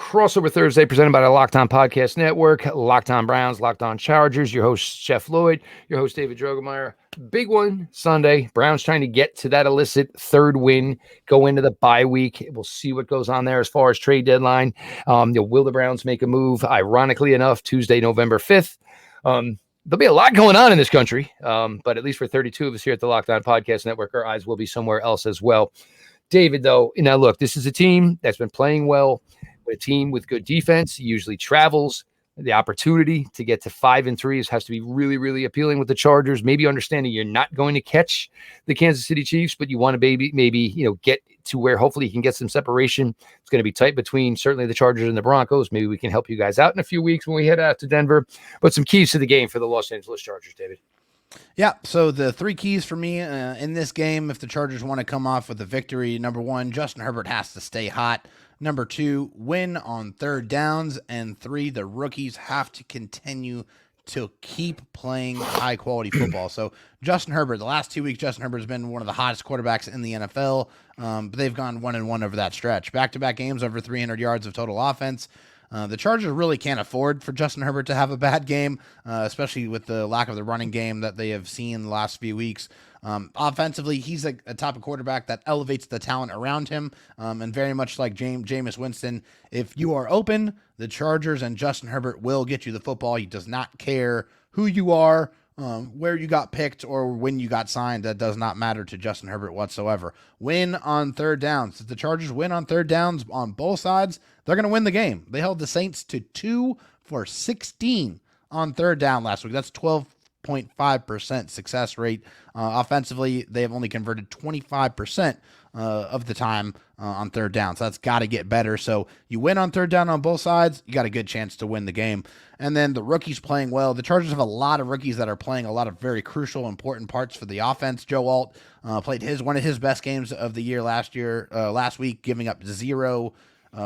Crossover Thursday presented by the Locked On Podcast Network. Locked On Browns, Locked On Chargers. Your host, Jeff Lloyd. Your host, David Drogemeyer. Big one Sunday. Browns trying to get to that illicit third win, go into the bye week. We'll see what goes on there as far as trade deadline. Will the Browns make a move? Ironically enough, Tuesday, November 5th. There'll be a lot going on in this country, but at least for 32 of us here at the Locked On Podcast Network, our eyes will be somewhere else as well. David, though, now look, this is a team that's been playing well. A team with good defense usually travels. The opportunity to get to 5-3 has to be really, really appealing with the Chargers. Maybe understanding you're not going to catch the Kansas City Chiefs, but you want to maybe get to where hopefully you can get some separation. It's going to be tight between certainly the Chargers and the Broncos. Maybe we can help you guys out in a few weeks when we head out to Denver. But some keys to the game for the Los Angeles Chargers, David. Yeah, so the three keys for me in this game, if the Chargers want to come off with a victory, number one, Justin Herbert has to stay hot. Number two, win on third downs. And three, the rookies have to continue to keep playing high-quality football. So Justin Herbert, the last 2 weeks, Justin Herbert has been one of the hottest quarterbacks in the NFL, but they've gone 1-1 over that stretch. Back-to-back games, over 300 yards of total offense. The Chargers really can't afford for Justin Herbert to have a bad game, especially with the lack of the running game that they have seen the last few weeks. Offensively, he's a type of quarterback that elevates the talent around him, and very much like Jameis Winston, if you are open, the Chargers and Justin Herbert will get you the football. He does not care who you are, where you got picked, or when you got signed. That does not matter to Justin Herbert whatsoever. Win on third downs. If the Chargers win on third downs on both sides, they're going to win the game. They held the Saints to 2 for 16 on third down last week. That's 12.5% success rate. Offensively, they have only converted 25% of the time on third down. So that's got to get better. So you win on third down on both sides, you got a good chance to win the game. And then the rookies playing well. The Chargers have a lot of rookies that are playing a lot of very crucial, important parts for the offense. Joe Alt played one of his best games of the year last week, giving up 0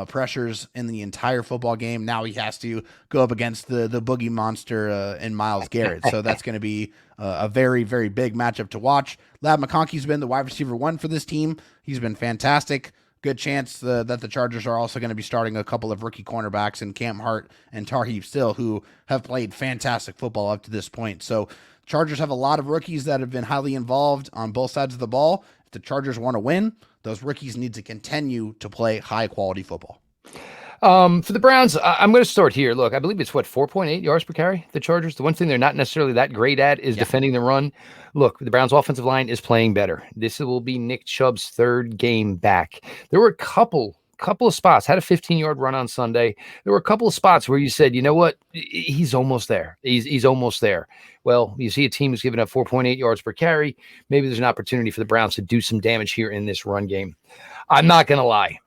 pressures in the entire football game. Now he has to go up against the boogie monster in Myles Garrett. So that's going to be a very, very big matchup to watch. Ladd McConkey's been the wide receiver 1 for this team. He's been fantastic. Good chance that the Chargers are also going to be starting a couple of rookie cornerbacks in Cam Hart and Tarheeb Still, who have played fantastic football up to this point. So Chargers have a lot of rookies that have been highly involved on both sides of the ball. If the Chargers want to win, those rookies need to continue to play high-quality football. For the Browns, I'm going to start here. Look, I believe it's 4.8 yards per carry, the Chargers. The one thing they're not necessarily that great at is defending the run. Look, the Browns' offensive line is playing better. This will be Nick Chubb's third game back. There were a couple of spots, had a 15-yard run on Sunday. There were a couple of spots where you said, you know what, he's almost there. He's almost there. Well, you see a team who's giving up 4.8 yards per carry. Maybe there's an opportunity for the Browns to do some damage here in this run game. I'm not going to lie.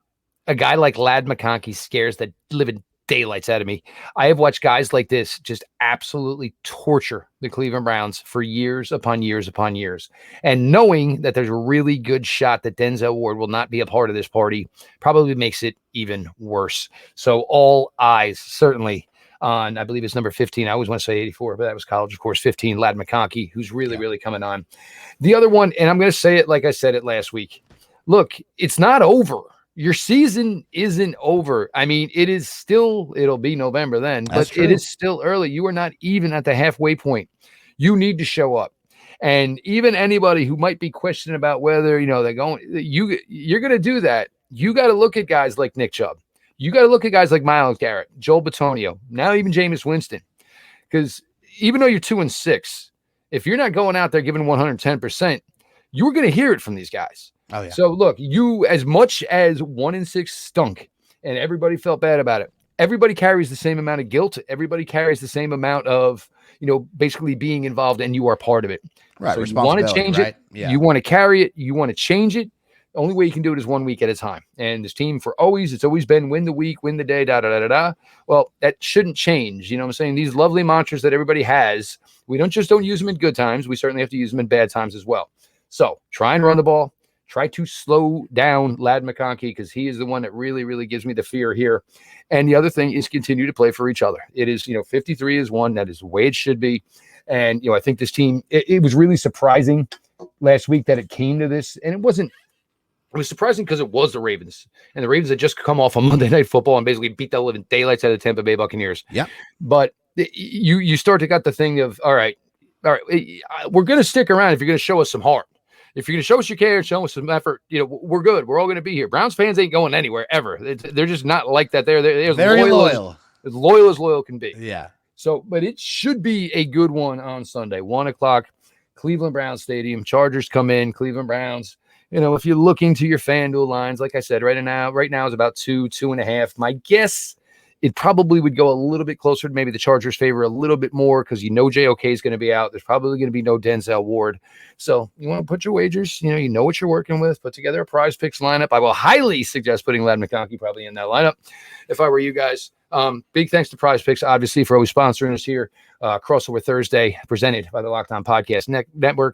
A guy like Ladd McConkey scares the living daylights out of me. I have watched guys like this just absolutely torture the Cleveland Browns for years upon years upon years. And knowing that there's a really good shot that Denzel Ward will not be a part of this party probably makes it even worse. So all eyes certainly on, I believe it's number 15. I always want to say 84, but that was college, of course, 15, Ladd McConkey, who's really, really coming on. The other one, and I'm going to say it like I said it last week. Look, it's not over. Your season isn't over. I mean, it'll be November then, but it is still early. You are not even at the halfway point. You need to show up. And even anybody who might be questioning about whether, they're going, you're going to do that. You got to look at guys like Nick Chubb. You got to look at guys like Myles Garrett, Joel Bitonio, now even Jameis Winston. Because even though you're 2-6, if you're not going out there giving 110%, you're going to hear it from these guys. Oh, yeah. So look, you, as much as 1-6 stunk and everybody felt bad about it, everybody carries the same amount of guilt. Everybody carries the same amount of, basically being involved, and you are part of it. Right. So you want to change it. Yeah. You want to carry it. You want to change it. The only way you can do it is 1 week at a time. And this team it's always been win the week, win the day, da-da-da-da-da. Well, that shouldn't change. You know what I'm saying? These lovely mantras that everybody has, we don't use them in good times. We certainly have to use them in bad times as well. So try and run the ball. Try to slow down Ladd McConkey, because he is the one that really, really gives me the fear here. And the other thing is continue to play for each other. It is, 53 is one. That is the way it should be. And, I think this team, it was really surprising last week that it came to this. And it wasn't It was surprising because it was the Ravens, and the Ravens had just come off a Monday Night Football and basically beat the living daylights out of the Tampa Bay Buccaneers. Yeah. But you start to got the thing of, all right, we're going to stick around if you're going to show us some heart. If you're going to show us you care and show us some effort, we're good. We're all going to be here. Browns fans ain't going anywhere ever. They're just not like that. They're very loyal. As loyal can be. Yeah. So, but it should be a good one on Sunday, 1:00, Cleveland Browns Stadium. Chargers come in, Cleveland Browns. If you're looking to your FanDuel lines, like I said, right now is about 2.5. My guess, it probably would go a little bit closer to maybe the Chargers favor a little bit more because JOK is going to be out. There's probably going to be no Denzel Ward. So you want to put your wagers, you know what you're working with. Put together a PrizePicks lineup. I will highly suggest putting Ladd McConkey probably in that lineup if I were you guys. Big thanks to PrizePicks, obviously, for always sponsoring us here. Crossover Thursday, presented by the Locked On Podcast Network.